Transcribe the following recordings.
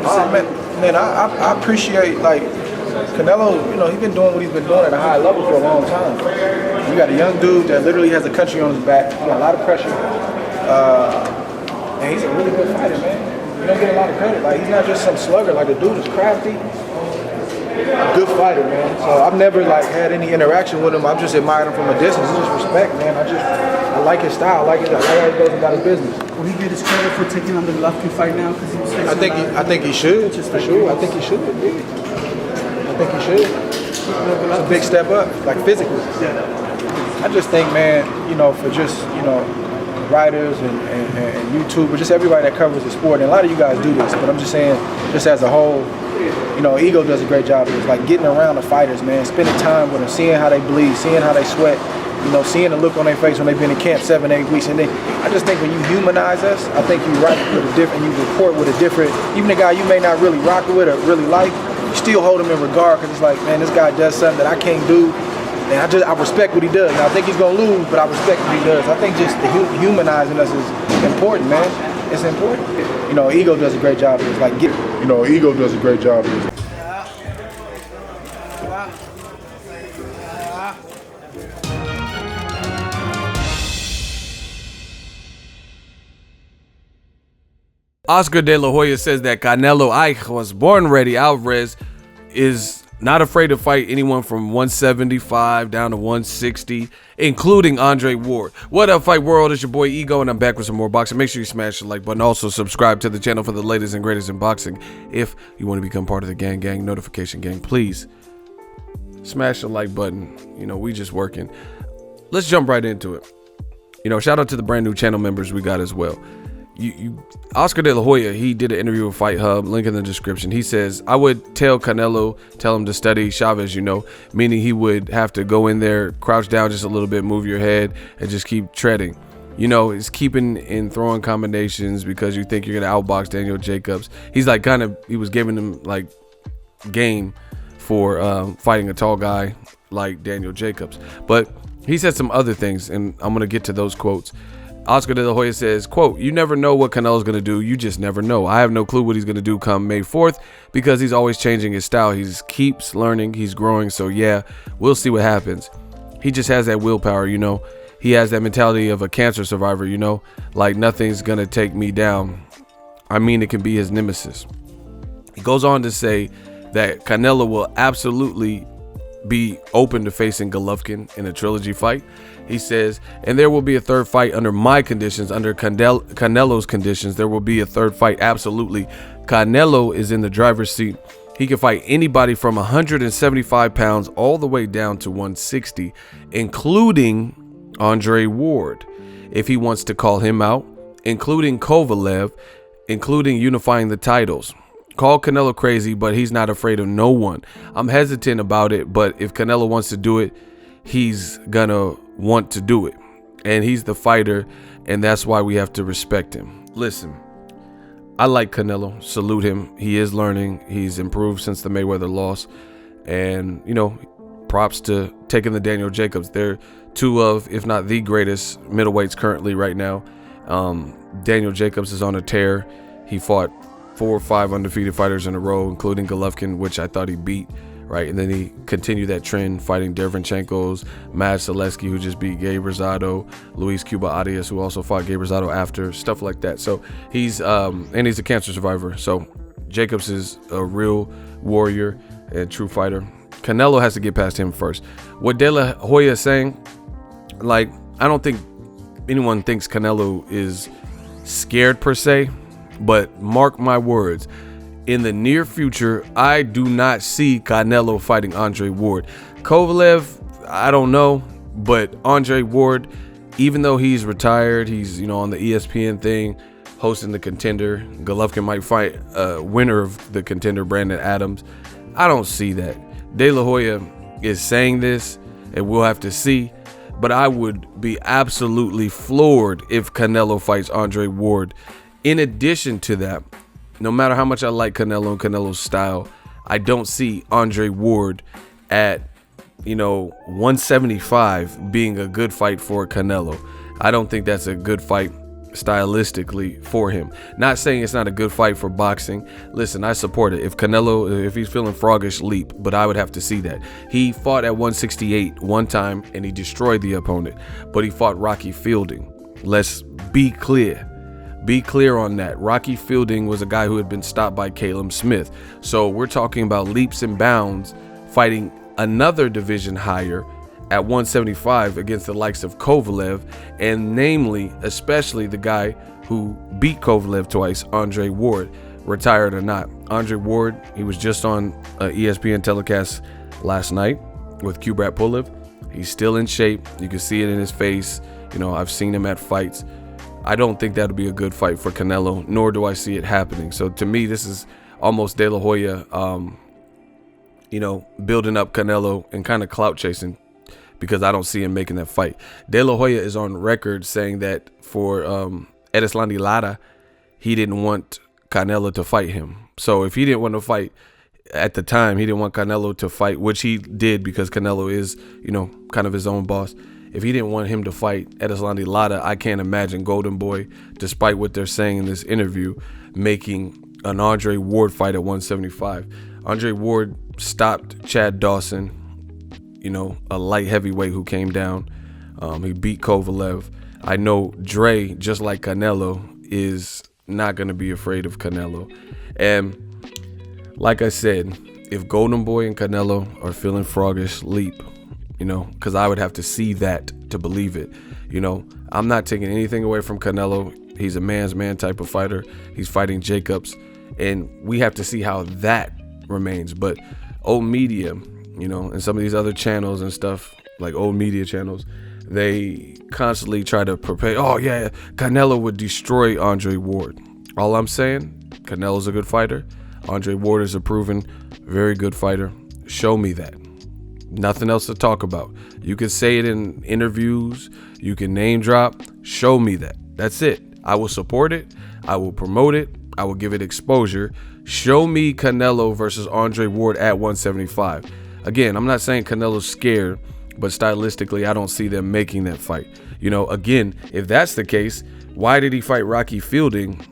Man, I appreciate, like, Canelo, you know, he's been doing what he's been doing at a high level for a long time. You got a young dude that literally has a country on his back. He got a lot of pressure. And he's a really good fighter, man. You don't get a lot of credit. Like, he's not just some slugger. Like, the dude is crafty. A good fighter, man. So I've never, like, had any interaction with him. I've just admired him from a distance. It's just respect, man. I like his style. I like how he goes about his business. Will he get his credit for taking on the Golovkin fight now? Because he was facing I think he should. For sure. I think he should. I think he should. It's a big step up, like physically. I just think, man, you know, for just, you know, writers and YouTubers, just everybody that covers the sport, and a lot of you guys do this, but I'm just saying, just as a whole, you know, Ego does a great job of this, like getting around the fighters, man, spending time with them, seeing how they bleed, seeing how they sweat, you know, seeing the look on their face when they've been in camp 7-8 weeks. And then I just think when you humanize us, I think you write with a different, you report with a different, even a guy you may not really rock with or really like, you still hold him in regard, because it's like, man, this guy does something that I can't do. And I respect what he does. Now, I think he's gonna lose, but I respect what he does. I think just the humanizing us is important, man. It's important. You know, Ego does a great job of this. Like, Ego does a great job of this. Oscar De La Hoya says that Canelo was born ready. Alvarez is not afraid to fight anyone from 175 down to 160, including Andre Ward. What up, Fight World? It's your boy Ego, and I'm back with some more boxing. Make sure you smash the like button. Also, subscribe to the channel for the latest and greatest in boxing. If you want to become part of the gang notification gang, please smash the like button. You know, we just working. Let's jump right into it. You know, shout out to the brand new channel members we got as well. Oscar De La Hoya, he did an interview with Fight Hub, link in the description. He says, I would tell Canelo, tell him to study Chavez, you know, meaning he would have to go in there, crouch down just a little bit, move your head, and just keep treading. You know, it's keeping and throwing combinations because you think you're going to outbox Daniel Jacobs. He's like he was giving him like game for fighting a tall guy like Daniel Jacobs. But he said some other things, and I'm going to get to those quotes. Oscar De La Hoya says, quote, you never know what Canelo's going to do. You just never know. I have no clue what he's going to do come May 4th because he's always changing his style. He just keeps learning. He's growing. So, yeah, we'll see what happens. He just has that willpower, you know. He has that mentality of a cancer survivor, you know, like nothing's going to take me down. I mean, it can be his nemesis. He goes on to say that Canelo will absolutely be open to facing Golovkin in a trilogy fight. He says, and there will be a third fight under my conditions, under Canelo's conditions. There will be a third fight. Absolutely. Canelo is in the driver's seat. He can fight anybody from 175 pounds all the way down to 160, including Andre Ward, if he wants to call him out, including KOVALEV, including unifying the titles. Call Canelo crazy, but he's not afraid of no one. I'm hesitant about it, but if Canelo wants to do it, he's gonna want to do it. And he's the fighter, and that's why we have to respect him. Listen, I like Canelo. Salute him. He is learning. He's improved since the Mayweather loss. And, you know, props to taking the Daniel Jacobs. They're two of, if not the greatest middleweights currently right now. Daniel Jacobs is on a tear. He fought 4 or 5 undefeated fighters in a row, including Golovkin, which I thought he beat, right? And then he continued that trend, fighting Derevyanchenko's, Mad Selesky, who just beat Gabe Rosado, Luis Cuba Arias, who also fought Gabe Rosado after, stuff like that. So he's and he's a cancer survivor. So Jacobs is a real warrior and true fighter. Canelo has to get past him first. What De La Hoya is saying, like, I don't think anyone thinks Canelo is scared per se, but mark my words, in the near future, I do not see Canelo fighting Andre Ward. KOVALEV, I don't know, but Andre Ward, even though he's retired, he's, you know, on the ESPN thing, hosting the Contender. Golovkin might fight a winner of the Contender, Brandon Adams. I don't see that. De La Hoya is saying this, and we'll have to see, but I would be absolutely floored if Canelo fights Andre Ward. In addition to that, no matter how much I like Canelo and Canelo's style, I don't see Andre Ward at, you know, 175 being a good fight for Canelo. I don't think that's a good fight. stylistically for him. Not saying it's not a good fight for boxing. Listen, I support it. If Canelo, if he's feeling froggish, leap, but I would have to see that. He fought at 168 one time and he destroyed the opponent, but he fought Rocky Fielding. Let's be clear. Be clear on that. Rocky Fielding was a guy who had been stopped by Caleb Smith. So we're talking about leaps and bounds fighting another division higher at 175 against the likes of Kovalev, and namely, especially the guy who beat Kovalev twice, Andre Ward, retired or not. Andre Ward, he was just on ESPN telecast last night with Kubrat Pulev. He's still in shape. You can see it in his face. You know, I've seen him at fights. I don't think that'll be a good fight for Canelo, nor do I see it happening. So to me, this is almost De La Hoya, building up Canelo and kind of clout chasing, because I don't see him making that fight. De La Hoya is on record saying that for Erislandy Lara, he didn't want Canelo to fight him. So if he didn't want to fight at the time, he didn't want Canelo to fight, which he did because Canelo is, kind of his own boss. If he didn't want him to fight Erislandy Lara, I can't imagine Golden Boy, despite what they're saying in this interview, making an Andre Ward fight at 175. Andre Ward stopped Chad Dawson, a light heavyweight who came down. He beat Kovalev. I know Dre, just like Canelo, is not going to be afraid of Canelo. And like I said, if Golden Boy and Canelo are feeling froggish, leap, because I would have to see that to believe it. I'm not taking anything away from Canelo. He's a man's man type of fighter. He's fighting Jacobs, and we have to see how that remains. But old media, and some of these other channels and stuff, like old media channels, they constantly try to prepare, oh yeah, Canelo would destroy Andre Ward. All I'm saying, Canelo's a good fighter. Andre Ward is a proven very good fighter. Show me that. Nothing else to talk about. You can say it in interviews, you can name drop. Show me that. That's it. I will support it. I will promote it. I will give it exposure. Show me Canelo versus Andre Ward at 175. Again, I'm not saying Canelo's scared, but stylistically, I don't see them making that fight. Again, if that's the case, why did he fight Rocky Fielding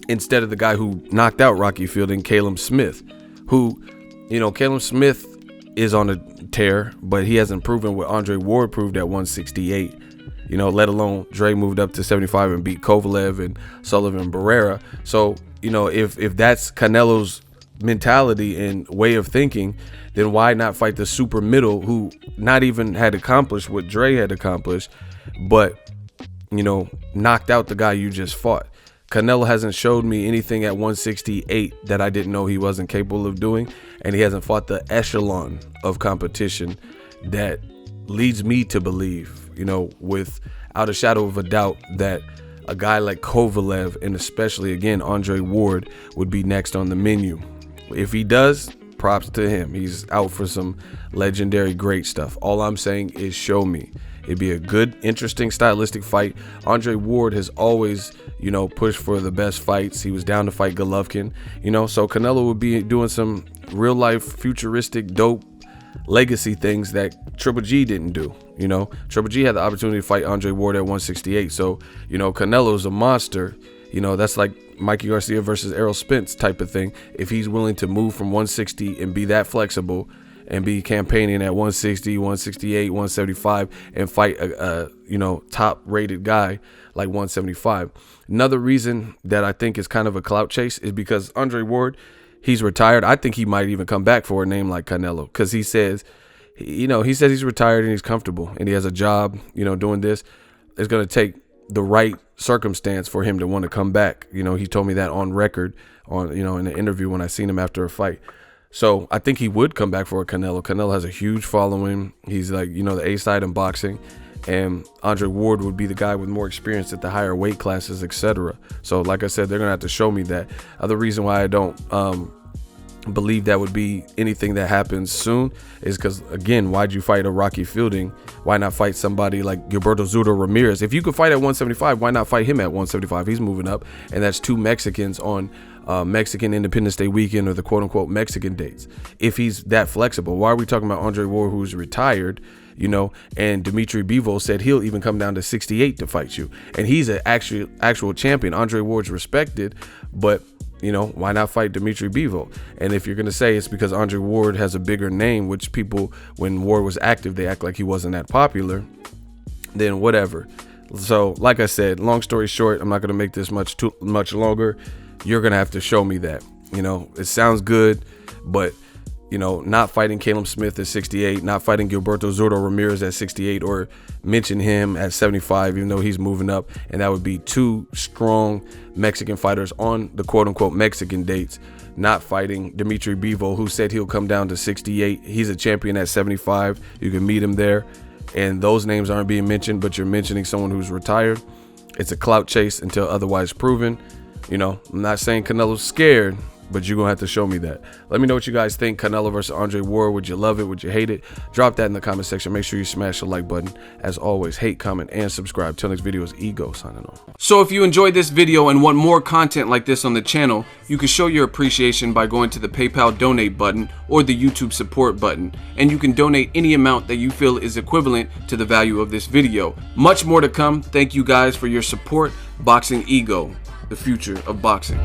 instead of the guy who knocked out Rocky Fielding, Caleb Smith, who, Caleb Smith is on a tear, but he hasn't proven what Andre Ward proved at 168, let alone Dre moved up to 75 and beat Kovalev and Sullivan Barrera. So, if that's Canelo's mentality and way of thinking, then why not fight the super middle who not even had accomplished what Dre had accomplished, but, knocked out the guy you just fought? Canelo hasn't showed me anything at 168 that I didn't know he wasn't capable of doing, and he hasn't fought the echelon of competition that leads me to believe, without a shadow of a doubt, that a guy like Kovalev, and especially, again, Andre Ward, would be next on the menu. If he does, props to him. He's out for some legendary great stuff. All I'm saying is show me. It'd be a good, interesting, stylistic fight. Andre Ward has always, pushed for the best fights. He was down to fight Golovkin, so Canelo would be doing some real life, futuristic, dope legacy things that Triple G didn't do. Triple G had the opportunity to fight Andre Ward at 168. So, Canelo's a monster. That's like Mikey Garcia versus Errol Spence type of thing. If he's willing to move from 160 and be that flexible and be campaigning at 160, 168, 175 and fight a top rated guy like 175. Another reason that I think is kind of a clout chase is because Andre Ward, he's retired. I think he might even come back for a name like Canelo, because he says, he says he's retired and he's comfortable and he has a job, doing this. It's going to take the right circumstance for him to want to come back. He told me that on record, in an interview when I seen him after a fight. So I think he would come back for a Canelo. Canelo has a huge following. He's like, the A-side in boxing. And Andre Ward would be the guy with more experience at the higher weight classes, etc. So like I said, they're going to have to show me that. Other reason why I don't believe that would be anything that happens soon is because, again, why'd you fight a Rocky Fielding? Why not fight somebody like Gilberto Zurdo Ramirez? If you could fight at 175, why not fight him at 175? He's moving up, and that's 2 Mexicans on Mexican Independence Day weekend, or the quote-unquote Mexican dates. If he's that flexible, why are we talking about Andre Ward, who's retired, you know, and Dimitri Bivol said he'll even come down to 68 to fight you, and he's an actual champion. Andre Ward's respected, but you know, why not fight Dimitri Bivol? And if you're going to say it's because Andre Ward has a bigger name, which people, when Ward was active, they act like he wasn't that popular, then whatever. So, like I said, long story short, I'm not going to make this much longer. You're going to have to show me that. You know, it sounds good, but, you know, not fighting Caleb Smith at 68, not fighting Gilberto Zurdo Ramirez at 68, or mention him at 75, even though he's moving up. And that would be 2 strong Mexican fighters on the quote-unquote Mexican dates, not fighting Dimitri Bivol, who said he'll come down to 68. He's a champion at 75. You can meet him there. And those names aren't being mentioned, but you're mentioning someone who's retired. It's a clout chase until otherwise proven. You know, I'm not saying Canelo's scared, but you're gonna have to show me that. Let me know what you guys think. Canelo versus Andre Ward. Would you love it? Would you hate it? Drop that in the comment section. Make sure you smash the like button. As always, hate, comment, and subscribe. Till next video is Ego signing off. So if you enjoyed this video and want more content like this on the channel, you can show your appreciation by going to the PayPal donate button or the YouTube support button, and you can donate any amount that you feel is equivalent to the value of this video. Much more to come. Thank you guys for your support. Boxing Ego, the future of boxing.